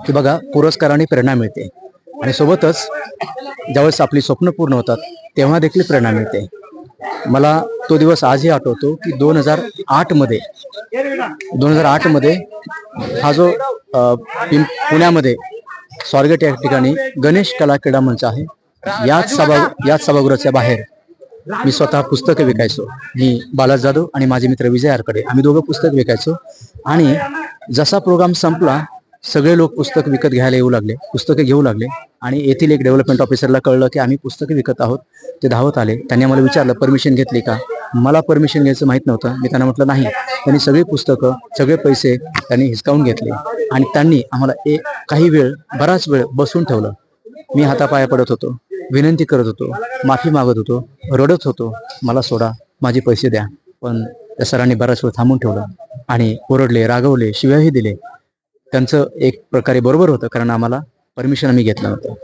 की बघा, पुरस्काराने प्रेरणा मिळते आणि सोबतच ज्यावेळेस आपली स्वप्न पूर्ण होतात तेव्हा देखील प्रेरणा मिळते. मला तो दिवस आजही आठवतो की 2008 मध्ये हा जो पुण्यामध्ये स्वारगेट या ठिकाणी गणेश कला क्रीडा मंच आहे, याच सभागृहाच्या बाहेर मी स्वतः पुस्तकं विकायचो. मी बालाजी जाधव आणि माझे मित्र विजय आरकडे आम्ही दोघं पुस्तक विकायचो. आणि जसा प्रोग्राम संपला सगळे लोक पुस्तक विकत घ्यायला येऊ लागले, पुस्तकं घेऊ लागले. आणि येथील एक डेव्हलपमेंट ऑफिसरला कळलं की आम्ही पुस्तकं विकत आहोत. ते धावत आले. त्यांनी मला विचारलं, परमिशन घेतली का? मला परमिशन घ्यायचं माहीत नव्हतं. मी त्यांना म्हटलं नाही. त्यांनी सगळी पुस्तकं, सगळे पैसे त्यांनी हिसकावून घेतले आणि त्यांनी आम्हाला बराच वेळ बसून ठेवलं. मी हातापाया पडत होतो, विनंती करत होतो, माफी मागत होतो, रडत होतो, मला सोडा, माझे पैसे द्या. पण त्या सरांनी बराच वेळ थांबून ठेवलं आणि ओरडले, रागवले, शिव्याही दिले. त्यांचं एक प्रकारे बरोबर होतं, कारण आम्हाला परमिशन आम्ही घेतलं नव्हतं.